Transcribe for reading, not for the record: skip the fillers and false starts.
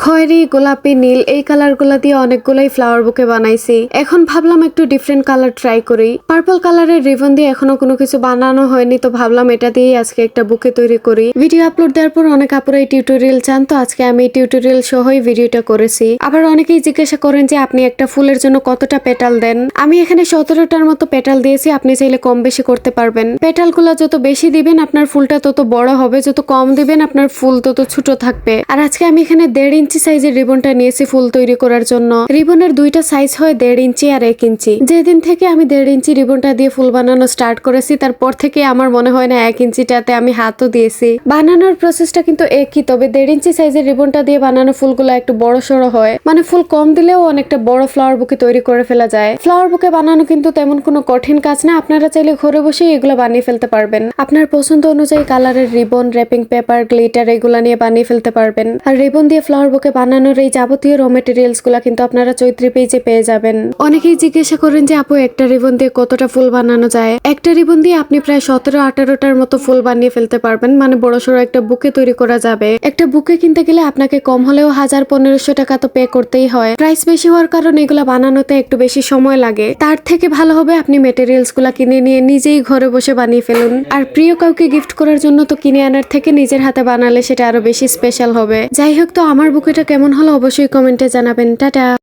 খয়েরি, গোলাপি, নীল এই কালারগুলা দিয়ে অনেকগুলাই ফ্লাওয়ার বুকে বানাইছি। এখন ভাবলাম একটু ডিফারেন্ট কালার ট্রাই করি। পার্পল কালারের রিবন দিয়ে এখনো কোনো কিছু বানানো হয়নি, তো ভাবলাম এটা দিয়েই আজকে একটা বুকে তৈরি করি। ভিডিও আপলোড দেওয়ার পর অনেক আপুরা এই টিউটোরিয়াল চান, তো আজকে আমি টিউটোরিয়াল সহই ভিডিওটা করেছি। আবার অনেকেই জিজ্ঞাসা করেন যে আপনি একটা ফুলের জন্য কতটা পেটাল দেন। আমি এখানে 17টার মতো পেটাল দিয়েছি, আপনি চাইলে কম বেশি করতে পারবেন। পেটালগুলো যত বেশি দিবেন আপনার ফুলটা তত বড় হবে, যত কম দিবেন আপনার ফুল তত ছোট থাকবে। আর আজকে আমি এখানে 1.5 ইঞ্চি সাইজের রিবনটা নিয়েছি ফুল তৈরি করার জন্য। রিবনের দুইটা সাইজ হয় 1.5 ইঞ্চি আর 1 ইঞ্চি। যেদিন থেকে আমি 1.5 ইঞ্চি রিবনটা দিয়ে ফুল বানানো স্টার্ট করেছি তারপর থেকে আমার মনে হয় না 1 ইঞ্চিটাতে আমি হাতও দিয়েছি। বানানোর প্রসেসটা কিন্তু একই, তবে 1.5 ইঞ্চি সাইজের রিবনটা দিয়ে বানানো ফুলগুলো একটু বড় সড়ো হয়, মানে ফুল কম দিলেও অনেকটা বড় ফ্লাওয়ার বুকে তৈরি করে ফেলা যায়। ফ্লাওয়ার বুকে বানানো কিন্তু তেমন কোনো কঠিন কাজ না, আপনারা চাইলে ঘরে বসেই এগুলো বানিয়ে ফেলতে পারবেন। আপনার পছন্দ অনুযায়ী কালারের রিবন, র্যাপিং পেপার, গ্লিটার এগুলা নিয়ে বানিয়ে ফেলতে পারবেন। আর রিবন দিয়ে ফ্লাওয়ার বুকে বানানোর এই যাবতীয় র মেটেরিয়ালস গুলা কিন্তু আপনারা চৈত্রী পেজে পেয়ে যাবেন। অনেকেই জিজ্ঞাসা করেন যে আপু একটা রিবন দিয়ে কতটা ফুল বানানো যায়। একটা রিবন দিয়ে আপনি প্রায় 17-18টার মতো ফুল বানিয়ে ফেলতে পারবেন, মানে বড়সড় একটা বুকে তৈরি করা যাবে। একটা বুকে কিনতে গেলে আপনাকে কম হলেও 1000-1500 টাকা তো পে করতেই হয়। প্রাইস বেশি হওয়ার কারণে এগুলা বানানোতে একটু বেশি সময় লাগে। তার থেকে ভালো হবে আপনি মেটেরিয়ালস গুলা কিনে নিয়ে নিজেই ঘরে বসে বানিয়ে ফেলুন। আর প্রিয় কাউকে গিফট করার জন্য তো কিনে আনার থেকে নিজের হাতে বানালে সেটা আরো বেশি স্পেশাল হবে। যাই হোক, তো আমার বুকেটা কেমন হলো অবশ্যই কমেন্টে জানাবেন। টাটা।